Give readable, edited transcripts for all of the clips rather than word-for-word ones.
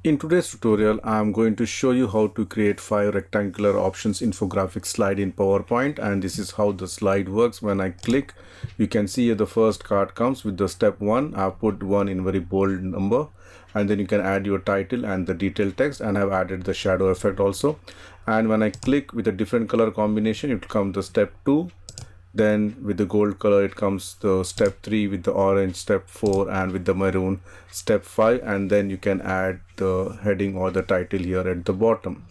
In today's tutorial, I'm going to show you how to create 5 rectangular options infographic slide in PowerPoint, and this is how the slide works. When I click, you can see here the first card comes with the step 1. I've put 1 in very bold number, and then you can add your title and the detailed text, and I've added the shadow effect also. And when I click with a different color combination, it will come the step 2. Then with the gold color it comes the step 3, with the orange step 4, and with the maroon step 5, and then you can add the heading or the title here at the bottom.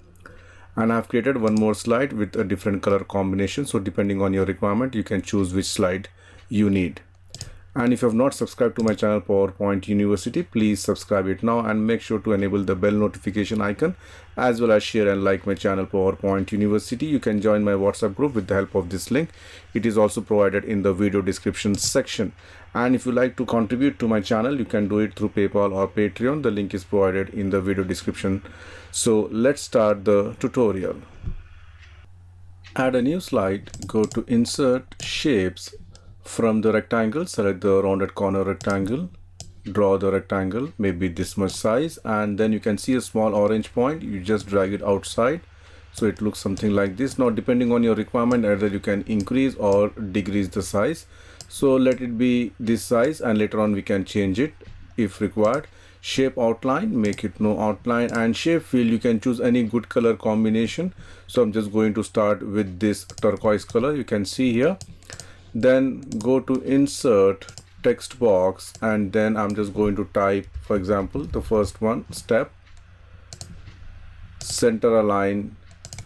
And I've created one more slide with a different color combination, so depending on your requirement you can choose which slide you need. And if you have not subscribed to my channel PowerPoint University, please subscribe it now and make sure to enable the bell notification icon, as well as share and like my channel PowerPoint University. You can join my WhatsApp group with the help of this link. It is also provided in the video description section. And if you like to contribute to my channel, you can do it through PayPal or Patreon. The link is provided in the video description. So let's start the tutorial. Add a new slide, go to Insert Shapes. From the rectangle, select the rounded corner rectangle, draw the rectangle, maybe this much size, and then you can see a small orange point. You just drag it outside, so it looks something like this. Now depending on your requirement, either you can increase or decrease the size. So let it be this size, and later on we can change it if required. Shape outline, make it no outline, and shape fill, you can choose any good color combination. So I'm just going to start with this turquoise color, you can see here. Then go to insert text box, and then I'm just going to type, for example, the first one, step, center align,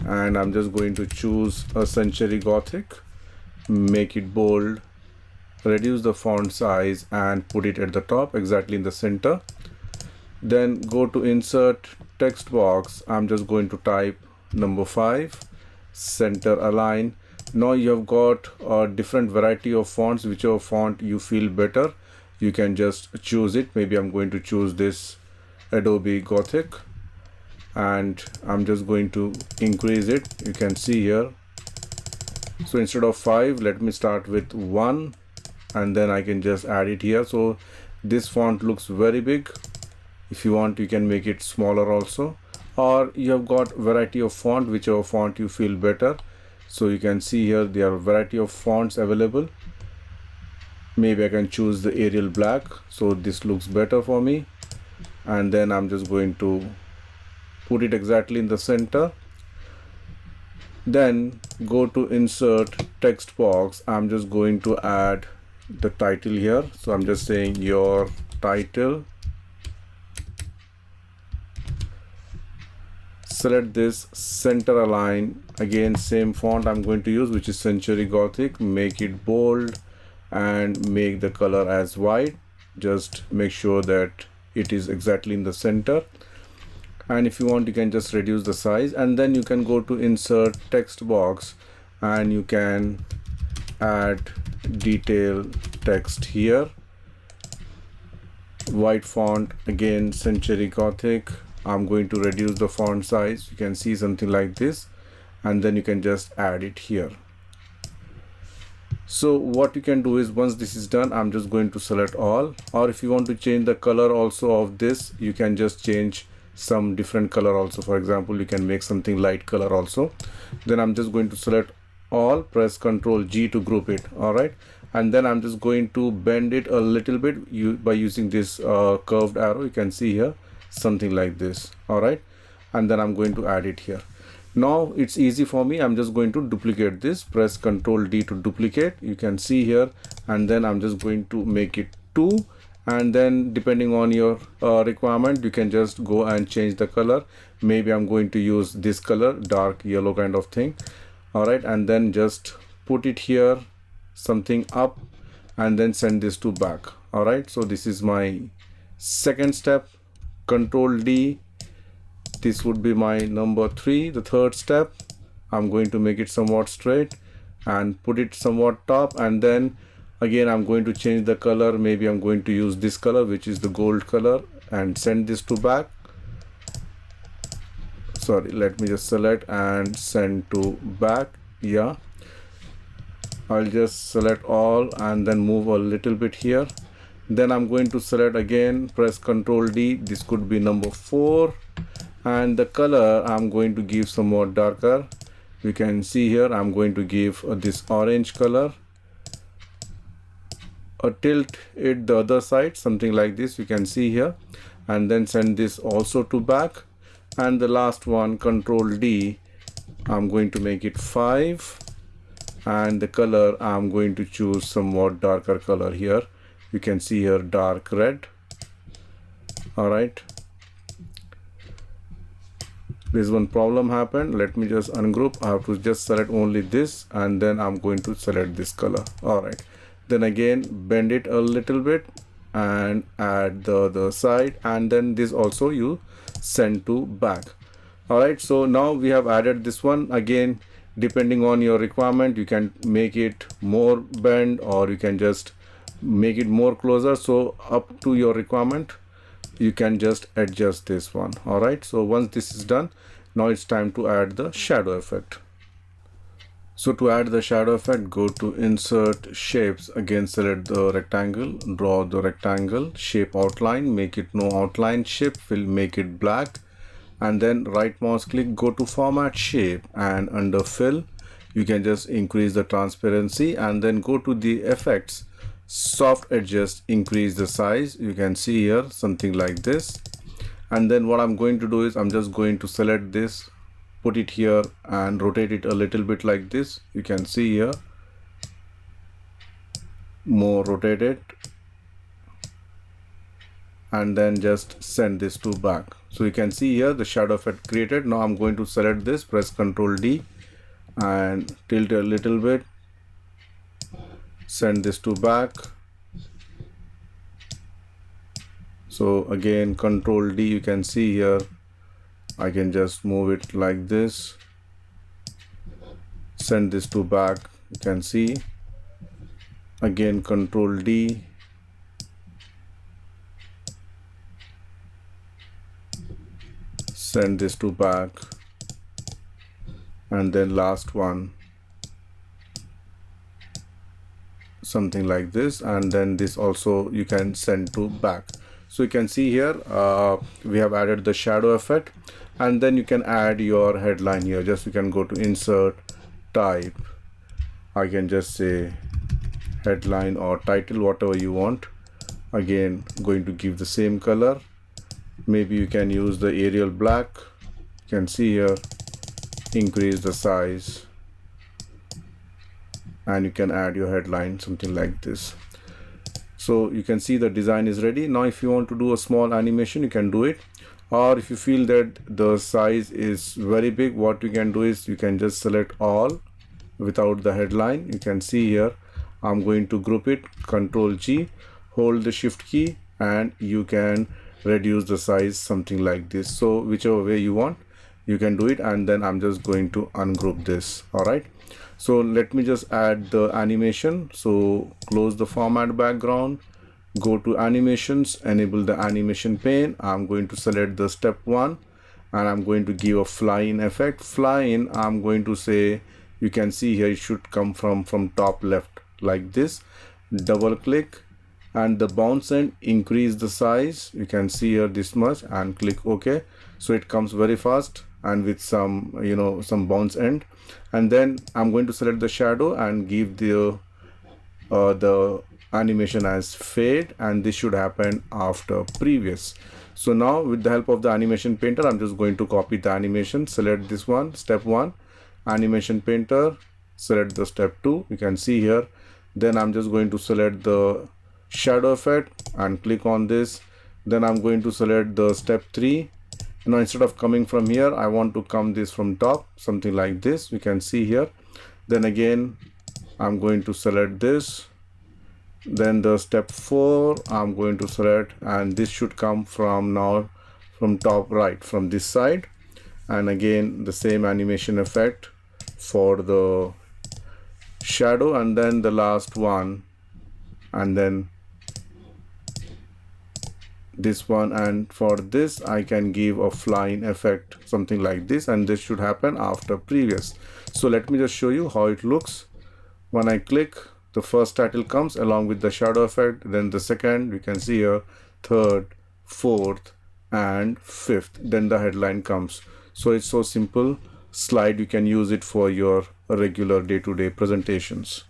and I'm just going to choose a Century Gothic, make it bold, reduce the font size and put it at the top exactly in the center. Then go to insert text box, I'm just going to type number 5, center align. Now you have got a different variety of fonts. Whichever font you feel better, you can just choose it. Maybe I'm going to choose this Adobe Gothic, and I'm just going to increase it. You can see here, so instead of 5, let me start with 1, and then I can just add it here. So this font looks very big. If you want, you can make it smaller also, or you have got variety of font, whichever font you feel better. So you can see here there are a variety of fonts available. Maybe I can choose the Arial black, so this looks better for me. And then I'm just going to put it exactly in the center. Then go to insert text box. I'm just going to add the title here. So I'm just saying your title. Select this, center align, again same font I'm going to use, which is Century Gothic. Make it bold and make the color as white. Just make sure that it is exactly in the center, and if you want, you can just reduce the size. And then you can go to insert text box, and you can add detail text here, white font, again Century Gothic. I'm going to reduce the font size, you can see something like this, and then you can just add it here. So what you can do is, once this is done, I'm just going to select all, or if you want to change the color also of this, you can just change some different color also. For example, you can make something light color also. Then I'm just going to select all, press Ctrl G to group it. All right, and then I'm just going to bend it a little bit by using this curved arrow. You can see here something like this. All right, and then I'm going to add it here. Now it's easy for me. I'm just going to duplicate this, press Ctrl D to duplicate, you can see here, and then I'm just going to make it 2, and then depending on your requirement, you can just go and change the color. Maybe I'm going to use this color, dark yellow kind of thing. All right, and then just put it here, something up, and then send this to back. All right, so this is my second step. Ctrl D, this would be my number 3. The third step, I'm going to make it somewhat straight and put it somewhat top, and then again I'm going to change the color. Maybe I'm going to use this color, which is the gold color, and send this to back. Sorry, let me just select and send to back. Yeah, I'll just select all and then move a little bit here. Then I'm going to select again, press Ctrl D, this could be number 4, and the color I'm going to give some more darker. You can see here I'm going to give this orange color, tilt it the other side, something like this, you can see here, and then send this also to back. And the last one, Ctrl D, I'm going to make it 5, and the color I'm going to choose somewhat darker color here. You can see here dark red. All right, this one problem happened. Let me just ungroup. I have to just select only this, and then I'm going to select this color. All right, then again bend it a little bit and add the other side, and then this also you send to back. All right, so now we have added this one. Again, depending on your requirement, you can make it more bend, or you can just make it more closer. So up to your requirement, you can just adjust this one. All right, so once this is done, now it's time to add the shadow effect. So to add the shadow effect, go to Insert Shapes, again select the rectangle, draw the rectangle, shape outline, make it no outline, shape fill, make it black, and then right mouse click, go to Format Shape, and under Fill you can just increase the transparency, and then go to the Effects, Soft Adjust, increase the size. You can see here something like this. And then what I'm going to do is I'm just going to select this, put it here, and rotate it a little bit like this. You can see here, more rotated, and then just send this to back. So you can see here the shadow effect created. Now I'm going to select this, press Ctrl D and tilt a little bit, send this to back. So again Ctrl D, you can see here I can just move it like this, send this to back. You can see again Ctrl D, send this to back, and then last one something like this, and then this also you can send to back. So you can see here we have added the shadow effect, and then you can add your headline here. Just you can go to Insert, Type, I can just say headline or title, whatever you want. Again going to give the same color, maybe you can use the Arial black. You can see here, increase the size, and you can add your headline something like this. So you can see the design is ready. Now if you want to do a small animation, you can do it, or if you feel that the size is very big, what you can do is you can just select all without the headline. You can see here I'm going to group it, Ctrl G, hold the Shift key, and you can reduce the size something like this. So whichever way you want, you can do it, and then I'm just going to ungroup this. All right, so let me just add the animation. So close the format background, go to animations, enable the animation pane. I'm going to select the step 1, and I'm going to give a fly in effect. Fly in, I'm going to say, you can see here it should come from top left like this. Double click, and the bounce end, increase the size. You can see here this much, and click OK. So it comes very fast and with some some bounce end. And then I'm going to select the shadow and give the animation as fade, and this should happen after previous. So now with the help of the animation painter, I'm just going to copy the animation, select this one, step 1, animation painter, select the step 2. You can see here, then I'm just going to select the shadow effect and click on this. Then I'm going to select the step 3. Now instead of coming from here, I want to come this from top, something like this. You can see here. Then again I'm going to select this. Then the step 4 I'm going to select, and this should come from now from top right, from this side. And again the same animation effect for the shadow, and then the last one, and then this one. And for this I can give a flying effect, something like this, and this should happen after previous. So let me just show you how it looks. When I click, the first title comes along with the shadow effect, then the second, you can see here, third, fourth and fifth, then the headline comes. So it's so simple slide. You can use it for your regular day-to-day presentations.